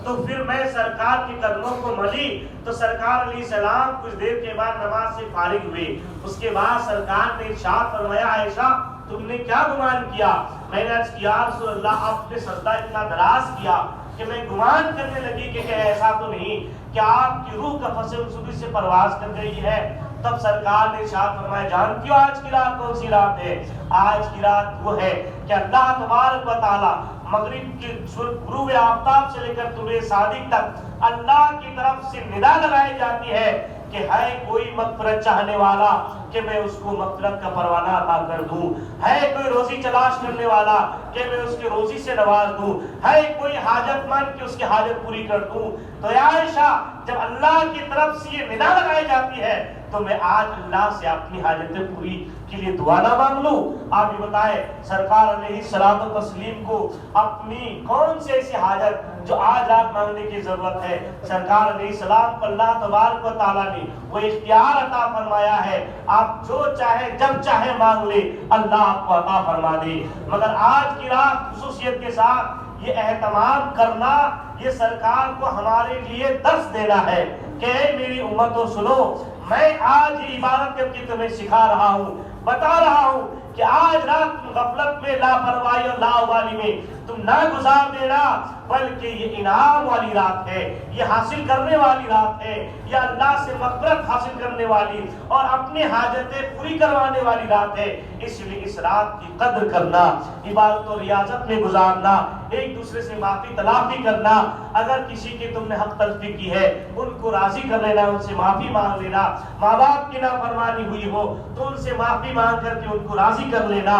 تو پھر میں سرکار کے قدموں کو ملی تو سرکار علیہ السلام کچھ دیر کے بعد نماز سے فارغ ہوئے۔ اس کے بعد سرکار نے ارشاد فرمایا، عائشہ تم نے کیا گمان کیا؟ میں نے عرض کیا رسول اللہ آپ نے سجدہ اتنا دراز کیا کہ میں گمان کرنے لگی کہ ایسا تو نہیں کہ آپ کی روح کفاسی عنصری سے پرواز کر گئی ہے۔ تب سرکار نے ارشاد فرمایا، جانتی ہو آج کی رات کون سی رات ہے؟ آج کی رات وہ ہے کہ اللہ تبارک و تعالی مغرب کے غروب آفتاب سے لے کر طلوع صادق تک اللہ کی طرف سے ندا لگائی جاتی ہے کہ ہے کوئی مغفرت چاہنے والا کہ میں اس کو مغفرت کا پروانہ عطا کر دوں، ہے کوئی روزی تلاش کرنے والا کہ میں اس کے روزی سے نواز دوں، ہے کوئی حاجت مند کہ اس کی حاجت پوری کر دوں۔ تو یا عائشہ جب اللہ کی طرف سے یہ ندا لگائی جاتی ہے تو میں آج اللہ سے اپنی حاجتیں پوری کے لیے دعا نہ مانگ لوں؟ آپ یہ بتائیں سرکار علیہ الصلوۃ والتسلیم کو اپنی کون سی ایسی حاجت جو آج رات مانگنے کی ضرورت ہے؟ سرکار علیہ السلام کو اللہ تبارک و تعالیٰ نے وہ اختیار عطا فرمایا ہے، آپ جو چاہے جب چاہے مانگ لے اللہ آپ کو عطا فرما دے۔ مگر آج کی رات خصوصیت کے ساتھ یہ اہتمام کرنا، یہ سرکار کو ہمارے لیے درس دینا ہے کہ اے میری امتو سنو، میں آج یہ عبادت کر کے تمہیں سکھا رہا ہوں، بتا رہا ہوں کہ آج رات تم غفلت میں، لاپرواہی اور لاابالی میں تم نہ گزار دینا، بلکہ یہ انعام والی رات ہے، یہ حاصل کرنے والی رات ہے، یہ اللہ سے مغفرت حاصل کرنے والی اور اپنی حاجتیں پوری کروانے والی رات ہے۔ اس لیے اس رات کی قدر کرنا، عبادت و ریاضت میں گزارنا، ایک دوسرے سے معافی تلافی کرنا، اگر کسی کی تم نے حق تلفی کی ہے ان کو راضی کر لینا، ان سے معافی مانگ لینا، ماں باپ کی نافرمانی ہوئی ہو تو ان سے معافی مانگ کر کے ان کو راضی کر لینا،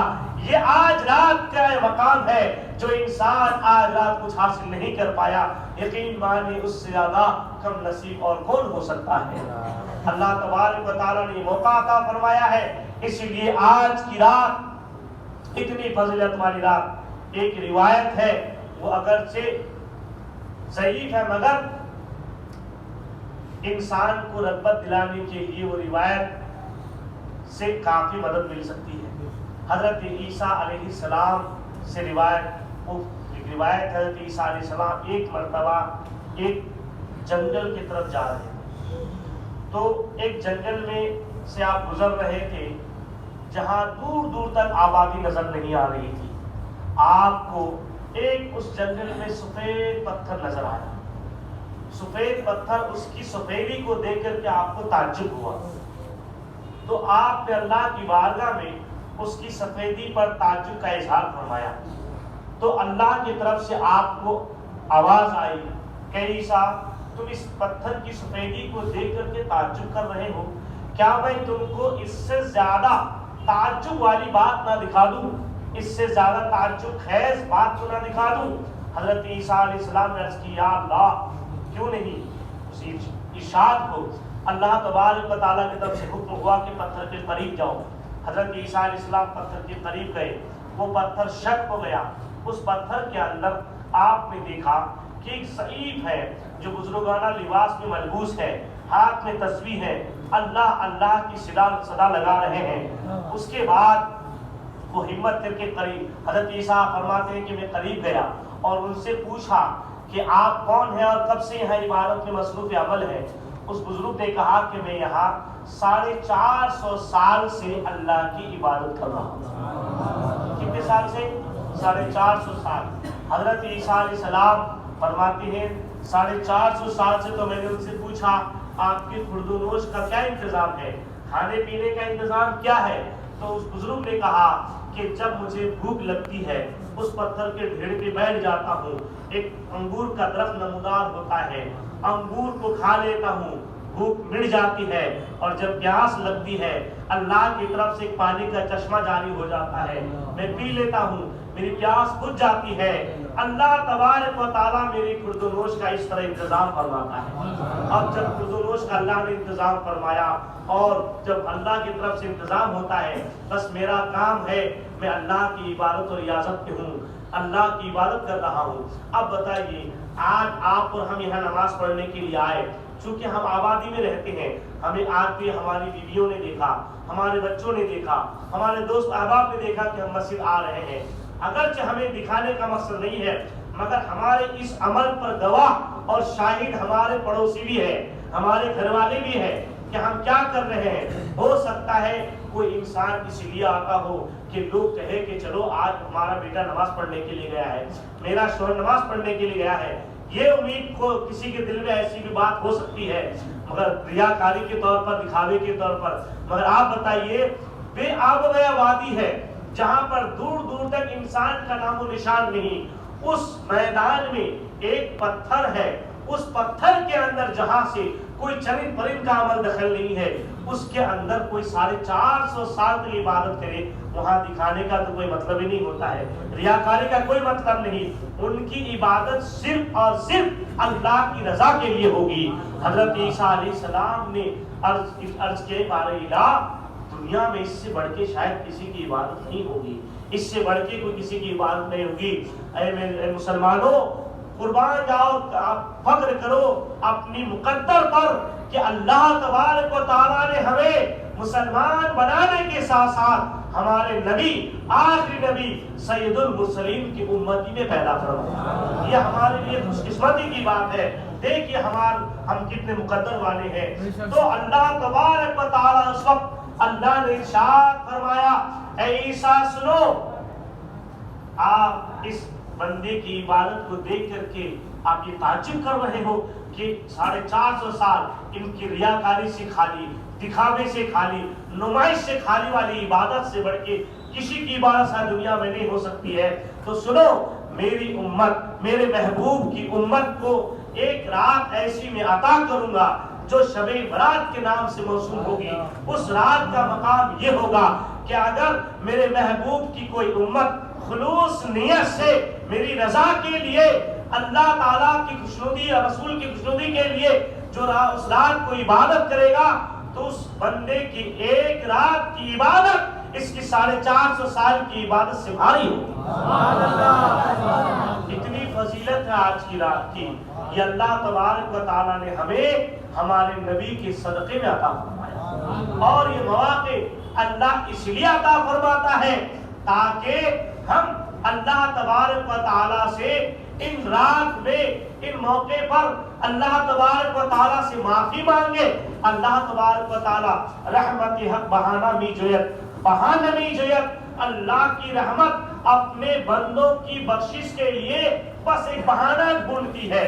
یہ آج رات کا مقام ہے جو انسان آج رات کچھ حاصل نہیں کر پایا، یقین مانے اس سے زیادہ کم نصیب اور کون ہو سکتا ہے؟ اللہ تبارک و تعالیٰ نے موقع عطا فرمایا ہے، اس لیے آج کی رات اتنی فضیلت والی رات۔ ایک روایت ہے وہ اگرچہ ضعیف ہے مگر انسان کو رغبت دلانے کے لیے وہ روایت سے کافی مدد مل سکتی ہے۔ حضرت عیسیٰ علیہ السلام سے روایت حضرت عیسیٰ علیہ السلام ایک مرتبہ ایک جنگل کی طرف جا رہے تھے، تو ایک جنگل میں سے آپ گزر رہے تھے جہاں دور دور تک آبادی نظر نہیں آ رہی تھی، آپ کو ایک اس جنگل میں سفید پتھر نظر آیا، سفید پتھر، اس کی سفیدی کو دیکھ کر کے آپ کو تعجب ہوا تو آپ نے اللہ کی بارگاہ میں اس کی سفیدی پر تعجب کا اظہار فرمایا. تو اللہ کی طرف سے آپ کو آواز آئی کہ عیسیٰ تم اس پتھر کی سفیدی کو دیکھ کر کے تعجب کر رہے ہو، کیا میں تم کو اس سے زیادہ تعجب والی بات نہ دکھا دوں، اس سے زیادہ تعجب خیز بات کو نہ دکھا دوں؟ حضرت عیسیٰ علیہ السلام نے عرض کی یا اللہ کیوں نہیں. اسی ارشاد کو اللہ تبارک و تعالیٰ کی طرف سے حکم ہوا کہ پتھر کے قریب جاؤ. حضرت عیسیٰ علیہ السلام پتھر کے قریب گئے، وہ پتھر شک ہو گیا. اس پتھر کے اندر آپ نے دیکھا کہ ایک سیف ہے جو بزرگانہ لباس میں ملبوس ہے، ہاتھ میں تسبیح ہے، اللہ اللہ کی صدا لگا رہے ہیں. اس کے بعد وہ ہمت کر کے قریب، حضرت عیسیٰ فرماتے ہیں کہ میں قریب گیا اور ان سے پوچھا کہ آپ کون ہیں اور کب سے یہاں عبادت میں مصروف عمل ہے. اس بزرگ نے کہا کہ میں یہاں 450 سال سے اللہ کی عبادت کر رہا ہوں. کتنے سال سے؟ 450 سال. حضرت عیسیٰ علیہ السلام فرماتے ہیں 450 سال سے تو میں نے ان سے پوچھا آپ کی خورد و نوش کا کیا انتظام ہے، کھانے پینے کا انتظام کیا ہے؟ تو اس بزرگ نے کہا کہ جب مجھے بھوک لگتی ہے اس پتھر کے ڈھیر پہ بیٹھ جاتا ہوں، ایک انگور کا درخت نمودار ہوتا ہے، انگور کو کھا لیتا ہوں، بھوک مٹ جاتی ہے، اور جب پیاس لگتی ہے اللہ کی طرف سے ایک پانی کا چشمہ جاری ہو جاتا ہے، میں پی لیتا ہوں، میری پیاس بجھ جاتی ہے. اللہ تبارک و تعالیٰ میری خورد و نوش کا اس طرح انتظام فرماتا ہے. اب جب خورد و نوش کا اللہ نے انتظام فرمایا اور جب اللہ کی طرف سے انتظام ہوتا ہے، بس میرا کام ہے میں اللہ کی عبادت اور ریاضت پہ ہوں، اللہ کی عبادت کر رہا ہوں. اب بتائیے آج آپ اور ہم یہاں نماز پڑھنے کے لیے آئے، چونکہ ہم آبادی میں رہتے ہیں، ہمیں آج بھی ہماری بیویوں نے دیکھا، ہمارے بچوں نے دیکھا، ہمارے دوست احباب نے دیکھا کہ ہم مسجد آ رہے ہیں. اگرچہ ہمیں دکھانے کا مقصد نہیں ہے، مگر ہمارے اس عمل پر گواہ اور شاہد ہمارے پڑوسی بھی ہے، ہمارے گھر والے بھی ہے کہ ہم کیا کر رہے ہیں. ہو سکتا ہے کوئی انسان اس لیے آتا ہو کہ لوگ کہے کہ چلو آج ہمارا بیٹا نماز پڑھنے کے لیے گیا ہے، میرا شوہر نماز پڑھنے کے لیے گیا ہے. یہ امید کو کسی کے دل میں ایسی بھی بات ہو سکتی ہے، مگر ریاکاری کے طور پر، دکھاوے کے طور پر. مگر آپ بتائیے بے آب و گیا وادی ہے جہاں پر دور دور تک انسان کا نام و نشان نہیں. اس میدان میں ایک پتھر ہے، اس پتھر کے اندر جہاں سے کوئی چرند پرند کا عمل دخل نہیں ہے، اس کے اندر کوئی 450 سال تک عبادت کرے، وہاں دکھانے کا تو کوئی مطلب ہی نہیں ہوتا ہے، ریاکاری کا کوئی مطلب نہیں. ان کی عبادت صرف اور صرف اللہ کی رضا کے لیے ہوگی. حضرت عیسیٰ علیہ السلام نے عرض کے بارے الہ دنیا میں اس سے بڑھ کے شاید کسی کی عبادت نہیں ہوگی، اس سے بڑھ کے کوئی کسی کی عبادت نہیں ہوگی. اے مسلمانوں قربان جاؤ، فخر کرو اپنی مقدر پر کہ اللہ تبارک و تعالیٰ نے ہمیں مسلمان بنانے کے ساتھ ساتھ ہمارے نبی، آخری نبی سید المرسلین کی امتی میں پیدا فرمایا. یہ ہمارے لیے خوش قسمتی کی بات ہے. دیکھیے ہم کتنے مقدر والے ہیں. تو اللہ تبارک و تعالیٰ اس وقت اللہ نے ارشاد فرمایا اے عیسیٰ سنو، آپ اس بندے کی عبادت کو دیکھ کر کے آپ یہ تعجب کر رہے ہو کہ 450 سال ان کی ریاکاری سے خالی، دکھاوے سے خالی، نمائش سے خالی والی عبادت سے بڑھ کے کسی کی عبادت ساری دنیا میں نہیں ہو سکتی ہے. تو سنو، میری امت، میرے محبوب کی امت کو ایک رات ایسی میں عطا کروں گا جو شب برات کے نام سے موسوم ہوگی. اس رات کا مقام یہ ہوگا کہ اگر میرے محبوب کی کوئی امت خلوص نیت سے میری رضا کے لیے، اللہ تعالیٰ کی خوشنودی اور رسول کی خوشنودی کے لیے جو اس رات کو عبادت کرے گا، تو اس بندے کی ایک رات کی عبادت اس کی 450 سال کی عبادت سے بھاری ہوگی. اتنی فضیلت ہے آج کی رات کی. یہ اللہ تبارک و تعالیٰ نے ہمیں ہمارے نبی کے صدقے میں عطا فرمایا. اور یہ مواقع اللہ اس لیے عطا فرماتا ہے تاکہ ہم اللہ تبارک و تعالیٰ سے ان رات میں، ان موقع پر اللہ تبارک و تعالیٰ سے معافی مانگے. اللہ تبارک و تعالیٰ رحمت حق بہانہ می جویت، اللہ کی رحمت اپنے بندوں کی بخشش کے لیے بس ایک بہانہ ڈھونڈتی ہے.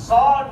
100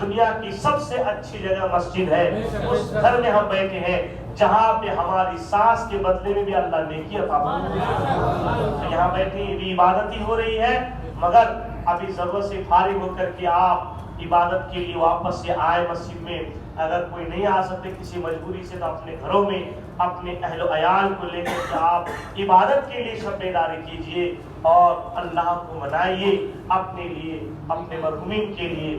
دنیا کی سب سے اچھی جگہ مسجد ہے، اس گھر میں ہم بیٹھے ہیں جہاں پہ ہماری سانس کے بدلے میں بھی اللہ نیکی عطا فرمائے۔ یہاں بیٹھے یہ بھی عبادت ہی ہو رہی ہے، مگر ابھی ضرورت سے فارغ ہو کر کے آپ عبادت کے لیے واپس سے آئے مسجد میں۔ اگر کوئی نہیں آ سکتے کسی مجبوری سے تو اپنے گھروں میں اپنے اہل و عیال کو لے کر کے آپ عبادت کے لیے شب بیداری کیجئے اور اللہ کو منائیے اپنے لیے، اپنے مرحومین کے لیے،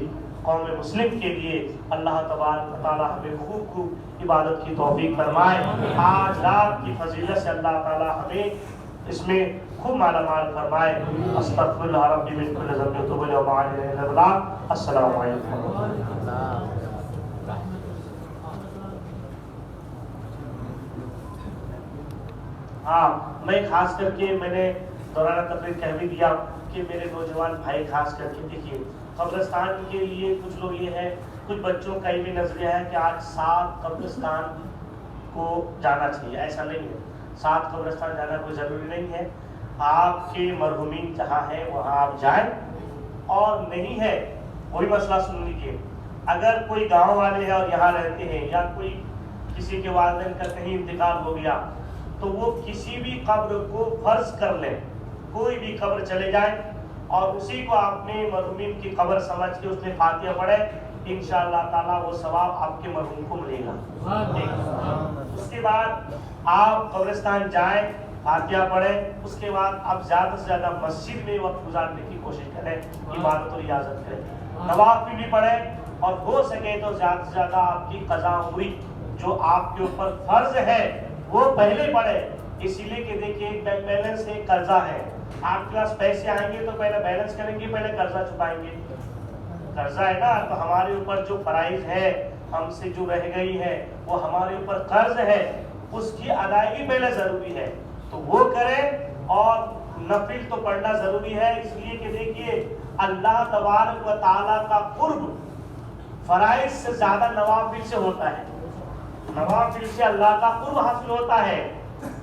قوم مسلم کے لیے۔ اللہ تبارک و تعالی ہمیں خوب خوب عبادت کی توفیق فرمائے۔ آج رات کی فضیلت سے اللہ تعالی ہمیں اس میں خوب مالا مال فرمائے۔ استغفر اللہ ربی من کل ذنب واتوب الیہ وما علیہ الا البلاغ۔ السلام علیکم۔ ہاں، میں خاص کر کے میں نے دوران تقریر کہہ بھی دیا کہ میرے نوجوان بھائی خاص کر کے دیکھیے، قبرستان کے لیے کچھ لوگ یہ ہے، کچھ بچوں کا یہ بھی نظریہ ہے کہ آج 7 قبرستان کو جانا چاہیے۔ ایسا نہیں ہے، 7 قبرستان جانا کوئی ضروری نہیں ہے۔ آپ کے مرحومین جہاں ہیں وہاں آپ جائیں، اور نہیں ہے وہی مسئلہ سن لیجیے، اگر کوئی گاؤں والے ہیں اور یہاں رہتے ہیں یا کوئی کسی کے والدین کا کہیں انتقال ہو گیا تو وہ کسی بھی قبر کو فرض کر لیں، کوئی بھی قبر چلے جائیں اور اسی کو اپنے مرحومین کی قبر سمجھ کے اس میں فاتحہ پڑھے، انشاءاللہ تعالیٰ وہ ثواب آپ کے مرحوم کو ملے گا۔ اس کے بعد آپ قبرستان جائیں، فاتحہ پڑھیں، اس کے بعد آپ زیادہ سے زیادہ مسجد میں وقت گزارنے کی کوشش کریں، عبادت اور ریاضت کریں، نوافل بھی پڑھیں، اور ہو سکے تو زیادہ سے زیادہ آپ کی قضا ہوئی جو آپ کے اوپر فرض ہے وہ پہلے پڑھے، اسی لیے کہ دیکھیے ایک بینک بیلنس ہے، قرضہ ہے، آپ کے پاس پیسے آئیں گے تو پہلے بیلنس کریں گے، پہلے قرضہ چکائیں گے، قرضہ ہے نا، تو ہمارے اوپر جو فرائض ہے، ہم سے جو رہ گئی ہے، وہ ہمارے اوپر قرض ہے، اس کی ادائیگی پہلے ضروری ہے، تو وہ کریں، اور نفل تو پڑھنا ضروری ہے، اس لیے کہ دیکھیے اللہ تبارک و تعالیٰ کا قرب فرائض سے زیادہ نوافل سے ہوتا ہے، نوافل سے اللہ کا قرب حاصل ہوتا ہے۔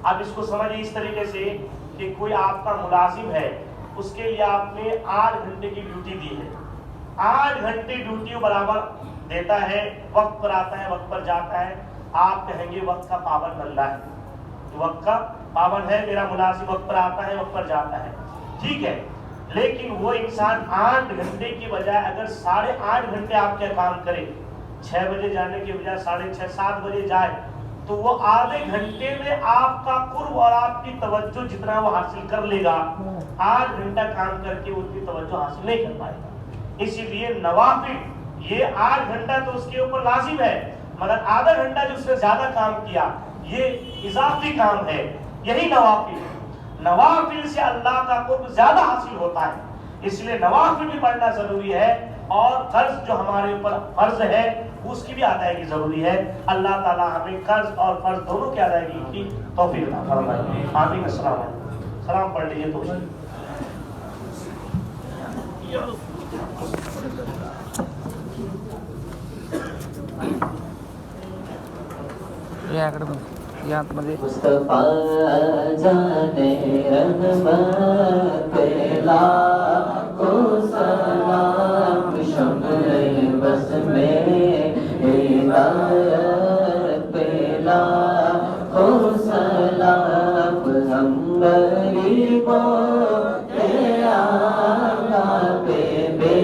اب اس کو سمجھیں اس طریقے سے کہ کوئی آپ کا ملازم ہے، اس کے لیے آپ نے 8 گھنٹے کی ڈیوٹی دی ہے، 8 گھنٹے ڈیوٹی برابر دیتا ہے، وقت پر آتا ہے، وقت پر جاتا ہے، آپ کہیں گے وقت کا پابند بندہ ہے، وقت کا پابند ہے، میرا ملازم وقت پر آتا ہے، وقت پر جاتا ہے، ٹھیک ہے، لیکن وہ انسان 8 گھنٹے کی بجائے اگر 8.5 گھنٹے آپ کیا کام کرے، 6 بجے جانے کے بجائے 6:30 7 بجے جائے، تو وہ آدھے گھنٹے میں آپ کا قرب اور آپ کی توجہ جتنا وہ حاصل کر لے گا، 8 گھنٹہ کام کر کے اتنی توجہ حاصل نہیں کر پائے گا۔ اسی لیے نوافل یہ 8 گھنٹہ تو اس کے اوپر لازم ہے، مگر آدھا گھنٹہ جو اس نے زیادہ کام کیا یہ اضافی کام ہے، یہی نوافل ہے۔ نوافل سے اللہ کا قرب زیادہ حاصل ہوتا ہے، اس لیے نوافل بھی پڑھنا ضروری ہے، اور قرض جو ہمارے اوپر فرض ہے اس کی بھی ادائیگی ضروری ہے۔ اللہ تعالیٰ ہمیں قرض اور فرض دونوں کی ادائیگی کی توفیق عطا فرمائے۔ آمین۔ السلام علیکم۔ سلام پڑھ لیجیے تو مصطفیٰ جانے رحمت پہ لاکھوں سلام، شمع بس میں ہدایت پہ لاکھوں سلام، ہم غریبوں کے آقا پہ بے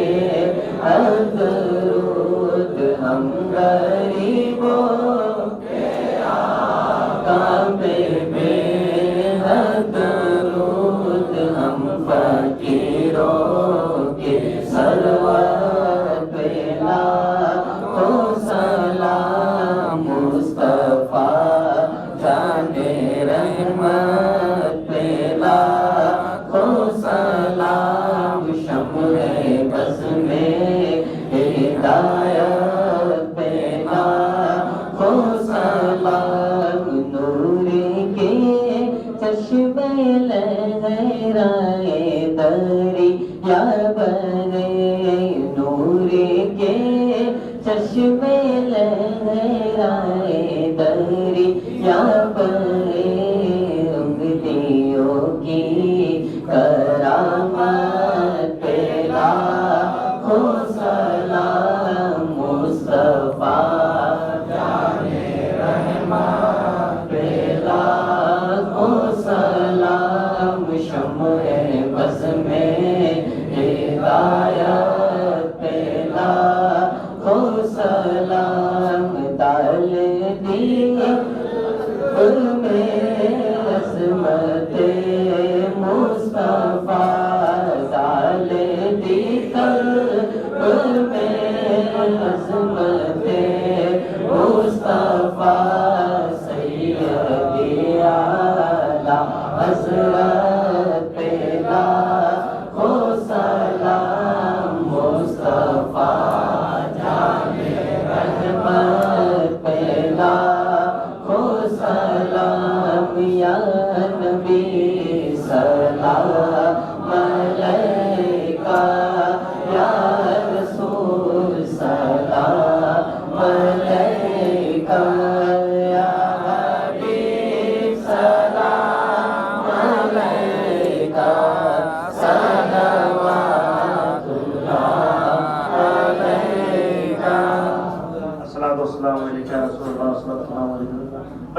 حد درود، ہم غریبوں بے حد درود، ہم فقیروں کے سرور پہ لاکھوں سلام، مصطفیٰ جانے رحمت پہ لاکھوں سلام، شمع بس میں ہدایت پہ لاکھوں سلام، چشمے لہرائے دریا بنے، نور کے چشمے لہرائے دریا بنے، انگلیوں کی کرامت پہ لاکھوں سلام،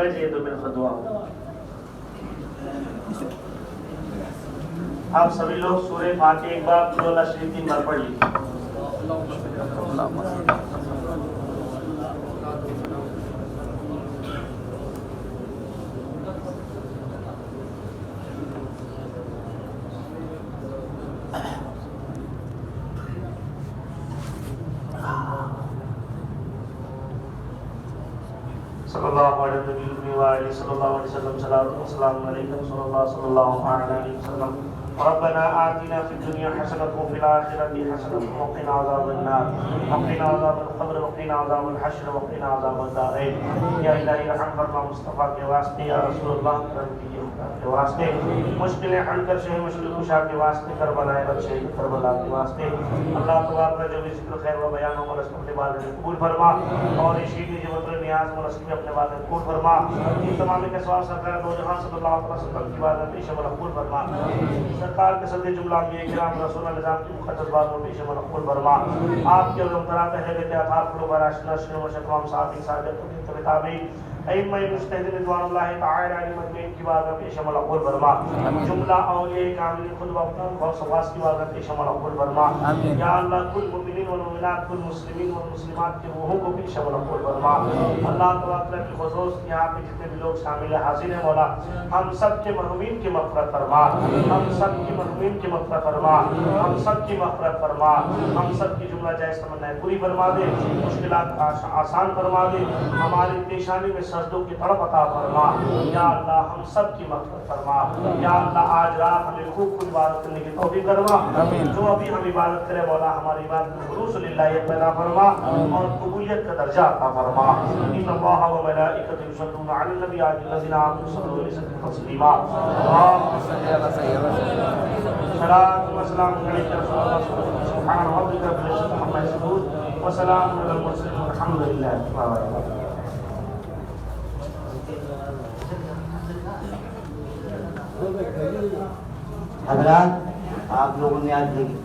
بیٹھ جائیے 2 منٹ دعا. آپ سبھی لوگ سورہ فاتحہ ایک بار قل اللہ شریف 3 بار پڑھ لیجیے. صلی اللہ علیہ وسلم السلام علیکم صلی اللہ علیہ وسلم. ربنا آتنا في الدنيا حسنة وفي الآخرة حسنة وقنا عذاب النار وقنا عذاب القبر وقنا عذاب الحشر وقنا عذاب الدارين. یا الہی رحم فرما مصطفیٰ کے واسطے، یا رسول اللہ کرم کیجیے کے واسطے، مشکلیں حل کر شہ مشکل کشا کے واسطے، کربلا رب شہید کربلا کے واسطے. اللہ تبارک کا جو بھی ذکر خیر و بیان ہو رسم اپنے بات قبول فرما، اور اسی کی جو مطلب نیاز و رسم اپنے بات قبول فرما. ان تمام کے سوال سرکار دو جہاں صلی اللہ علیہ وسلم کی بات پیش قبول فرما. سرکار کے صدر جملہ انبیاء کرام رسول اللہ نظام کی مقدس بات و پیش قبول فرما. آپ کے علم ترات اہل بیت اطہار قلوب براشنا شنو و شکوام صحابی صادق تابعین ائمہ مجتہدین رضوان اللہ تعالی علیہ مجمعین کی بارگاہ پیش قبول فرما. جملہ اولیاء کاملین خود اپنا غوث خواص کی بارگاہ پیش قبول فرما. یا اللہ کل مومنین والمؤمنات کل مسلمین والمسلمات کی روحوں کو پیش قبول فرما. اللہ تعالی کی خصوص یہاں پہ جتنے بھی لوگ شامل ہیں حاضر ہیں مولا، ہم سب کے مرحومین کی مغفرت فرما، ہم سب کی مرحومین کی مغفرت فرما، ہم سب کی مغفرت فرما، ہم سب کی جملہ جائز تمنائیں پوری فرما دے، مشکلات آسان فرما دے، ہماری پیشانی میں سجدوں کی تڑپ عطا فرما. یا اللہ ہم سب کی مغفرت فرما. یا اللہ آج رات ہمیں خوب عبادت کرنے کی توفیق فرما. جو ابھی ہم عبادت کرے مولا ہماری عبادت میں خلوص للہ پیدا فرما اور قبولیت کا درجہ عطا فرما. ان اللہ و ملائکتہ یصلون علی النبی الذین آمنوا صلوا علیہ وسلم تسلیما. اللهم صل علی سیدنا صلاۃ و سلام علیک یا رسول اللہ. سبحان ربک رب العزۃ عما یصفون وسلام علی المرسلین والحمد للہ رب العالمین. حضرات آپ لوگوں نے آج دیکھی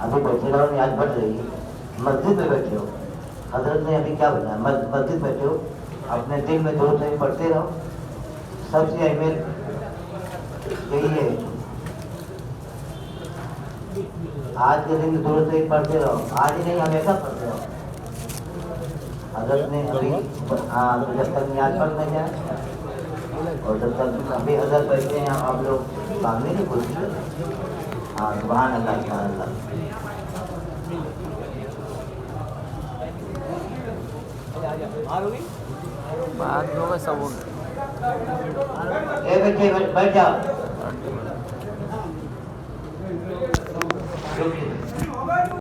ابھی بیٹھے رہو نیاز بڑھ رہی ہے. مسجد میں بیٹھے ہو، حضرت نے ابھی کیا بتایا، مسجد بیٹھے ہو، اپنے دل میں درود شریف پڑھتے رہو. سب سے اہمیت یہی ہے، آج کے دن درود شریف پڑھتے رہو، آج ہی نہیں ہمیشہ پڑھتے رہو. حضرت نے ابھی جب تک نیاز پڑھ نہیں جائے اور جب تک ابھی حضرت بیٹھے ہیں آپ لوگ مانگنے کی کوشش کریں. ہاں سبحان اللہ سبحان اللہ. بچے بیٹھ جاؤ.